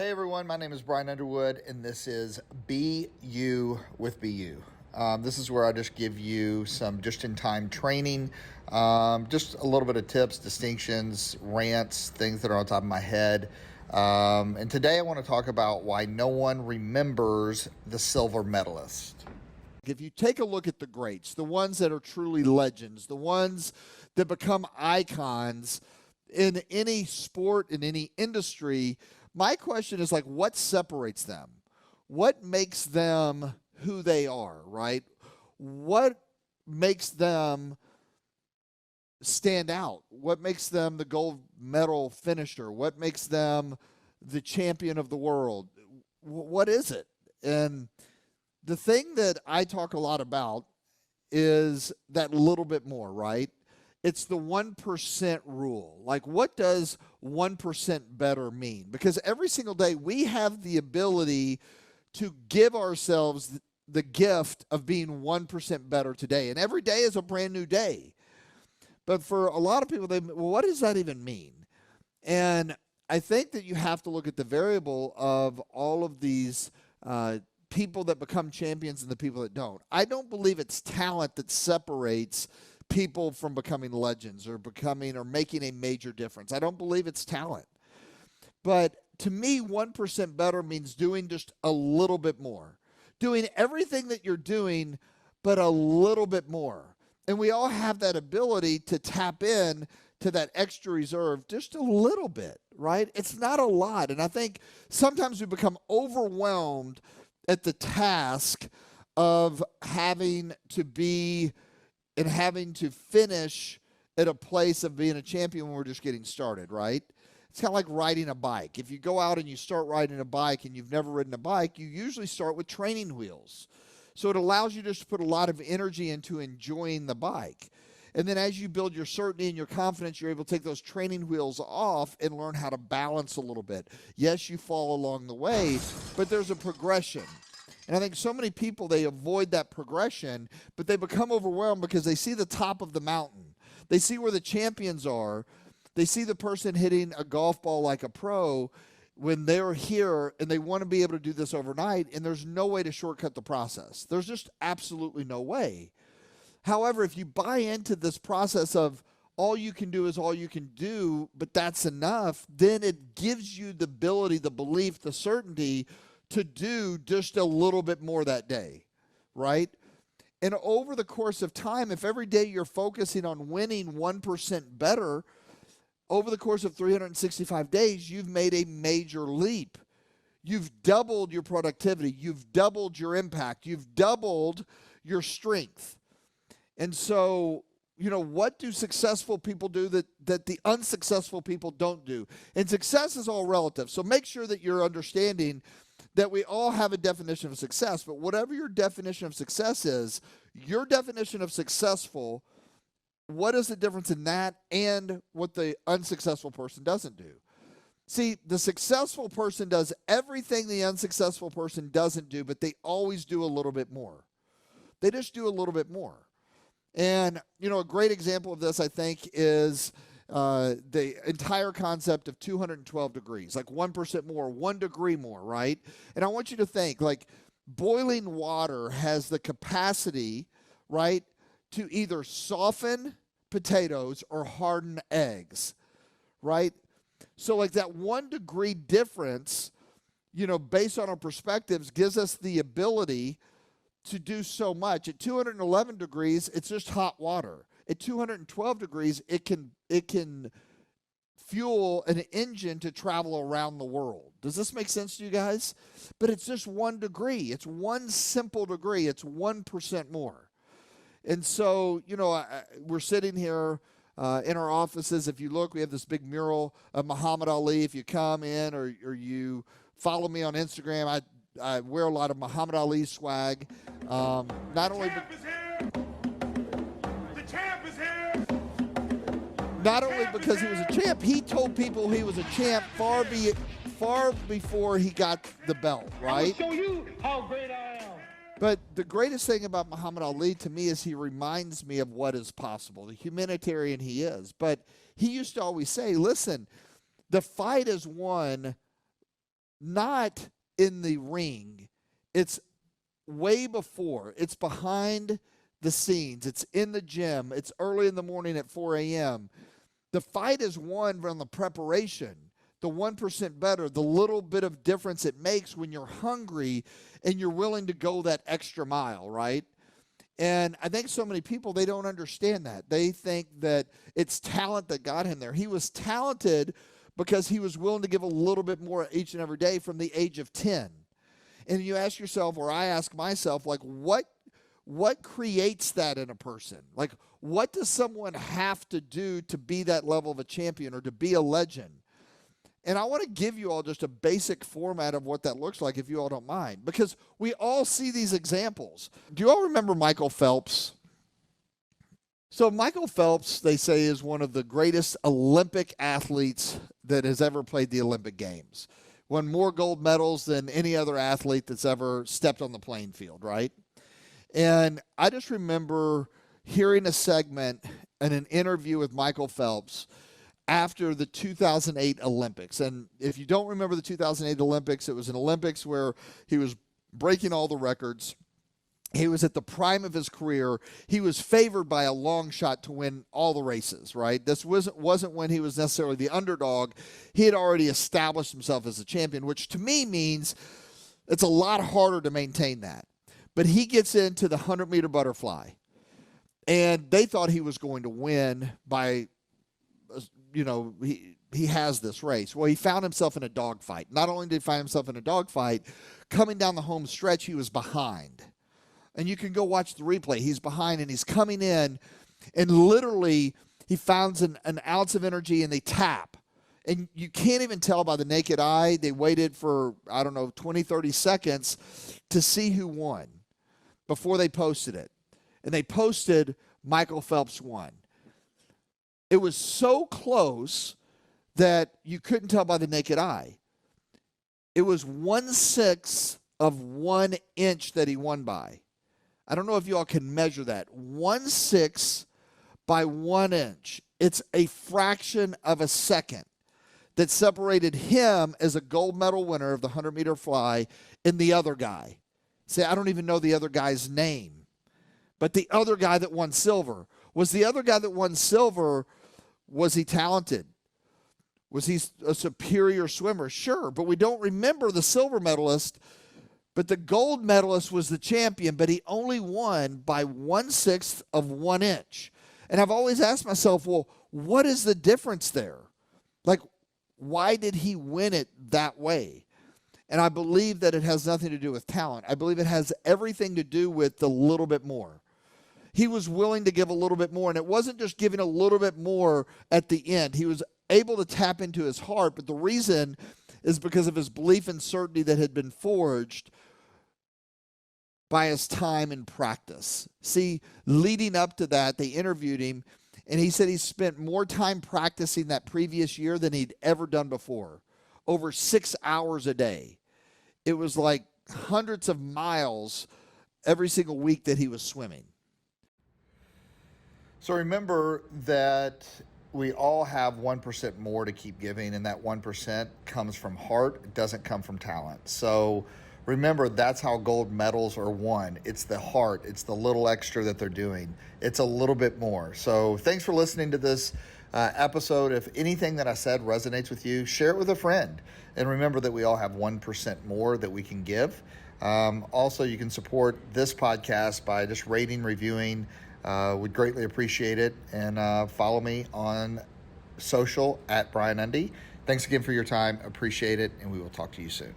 Hey everyone, my name is Brian Underwood, and this is Be You with Be You. This is where I just give you some just-in-time training, just a little bit of tips, distinctions, rants, things that are on top of my head. And today I want to talk about why no one remembers the silver medalist. If you take a look at the greats, the ones that are truly legends, the ones that become icons in any sport, in any industry, my question is like, what separates them? What makes them who they are, right? What makes them stand out? What makes them the gold medal finisher? What makes them the champion of the world? What is it? And the thing that I talk a lot about is that little bit more, right? It's the 1% rule. Like, what does 1% better mean? Because every single day we have the ability to give ourselves the gift of being 1% better today. And every day is a brand new day. But for a lot of people, well, what does that even mean? And I think that you have to look at the variable of all of these people that become champions and the people that don't. I don't believe it's talent that separates people from becoming legends or making a major difference. I don't believe it's talent. But to me, 1% better means doing just a little bit more. Doing everything that you're doing, but a little bit more. And we all have that ability to tap in to that extra reserve just a little bit, right? It's not a lot. And I think sometimes we become overwhelmed at the task of having to be and having to finish at a place of being a champion when we're just getting started, right? It's kind of like riding a bike. If you go out and you start riding a bike and you've never ridden a bike, you usually start with training wheels. So it allows you just to put a lot of energy into enjoying the bike. And then as you build your certainty and your confidence, you're able to take those training wheels off and learn how to balance a little bit. Yes, you fall along the way, but there's a progression. And I think so many people, they avoid that progression, but they become overwhelmed because they see the top of the mountain. They see where the champions are. They see the person hitting a golf ball like a pro when they're here, and they want to be able to do this overnight, and there's no way to shortcut the process. There's just absolutely no way. However, if you buy into this process of all you can do is all you can do, but that's enough, then it gives you the ability, the belief, the certainty to do just a little bit more that day, right? And over the course of time, if every day you're focusing on winning 1% better, over the course of 365 days, you've made a major leap. You've doubled your productivity. You've doubled your impact. You've doubled your strength. And so, what do successful people do that the unsuccessful people don't do? And success is all relative. So make sure that you're understanding that we all have a definition of success. But whatever your definition of success is, your definition of successful, what is the difference in that and what the unsuccessful person doesn't do? See, the successful person does everything the unsuccessful person doesn't do, but they always do a little bit more. They just do a little bit more. And, a great example of this, I think, is the entire concept of 212 degrees, like 1% more, 1 degree more, right? And I want you to think, like, boiling water has the capacity, right, to either soften potatoes or harden eggs, right? So, like, that 1 degree difference, based on our perspectives, gives us the ability to do so much. At 211 degrees, it's just hot water. At 212 degrees, it can fuel an engine to travel around the world. Does this make sense to you guys? But it's just 1 degree. It's 1 simple degree. It's 1% more. And so, we're sitting here in our offices. If you look, we have this big mural of Muhammad Ali. If you come in or you follow me on Instagram, I wear a lot of Muhammad Ali swag. Not only because he was a champ, he told people he was a champ far before he got the belt, right? I will show you how great I am. But the greatest thing about Muhammad Ali to me is he reminds me of what is possible, the humanitarian he is. But he used to always say, listen, the fight is won not in the ring. It's way before. It's behind the scenes. It's in the gym. It's early in the morning at 4 a.m. The fight is won from the preparation, the 1% better, the little bit of difference it makes when you're hungry and you're willing to go that extra mile, right? And I think so many people, they don't understand that. They think that it's talent that got him there. He was talented because he was willing to give a little bit more each and every day from the age of 10. And you ask yourself, or I ask myself, like, what creates that in a person? Like, what does someone have to do to be that level of a champion or to be a legend? And I want to give you all just a basic format of what that looks like, if you all don't mind, because we all see these examples. Do you all remember Michael Phelps? So Michael Phelps, they say, is one of the greatest Olympic athletes that has ever played the Olympic Games. Won more gold medals than any other athlete that's ever stepped on the playing field, right? And I just remember hearing a segment in an interview with Michael Phelps after the 2008 Olympics. And if you don't remember the 2008 Olympics, it was an Olympics where he was breaking all the records. He was at the prime of his career. He was favored by a long shot to win all the races, right? This wasn't when he was necessarily the underdog. He had already established himself as a champion, which to me means it's a lot harder to maintain that. But he gets into the 100-meter butterfly, and they thought he was going to win by, he has this race. Well, he found himself in a dogfight. Not only did he find himself in a dogfight, coming down the home stretch, he was behind. And you can go watch the replay. He's behind, and he's coming in, and literally he finds an ounce of energy, and they tap. And you can't even tell by the naked eye. They waited for, 20, 30 seconds to see who won before they posted it. And they posted Michael Phelps won. It was so close that you couldn't tell by the naked eye. It was 1/6 of 1 inch that he won by. I don't know if you all can measure that. 1/6 by 1 inch. It's a fraction of a second that separated him as a gold medal winner of the 100-meter fly and the other guy. Say, I don't even know the other guy's name. But the other guy that won silver, was he talented? Was he a superior swimmer? Sure, but we don't remember the silver medalist. But the gold medalist was the champion, but he only won by 1/6 of 1 inch. And I've always asked myself, well, what is the difference there? Like, why did he win it that way? And I believe that it has nothing to do with talent. I believe it has everything to do with the little bit more. He was willing to give a little bit more, and it wasn't just giving a little bit more at the end. He was able to tap into his heart, but the reason is because of his belief and certainty that had been forged by his time in practice. See, leading up to that, they interviewed him, and he said he spent more time practicing that previous year than he'd ever done before, over 6 hours a day. It was like hundreds of miles every single week that he was swimming. So remember that we all have 1% more to keep giving, and that 1% comes from heart. It doesn't come from talent. So remember, that's how gold medals are won. It's the heart. It's the little extra that they're doing. It's a little bit more. So thanks for listening to this episode. If anything that I said resonates with you, share it with a friend. And remember that we all have 1% more that we can give. Also, you can support this podcast by just rating, reviewing. We'd greatly appreciate it. And follow me on social at Brian Undy. Thanks again for your time. Appreciate it. And we will talk to you soon.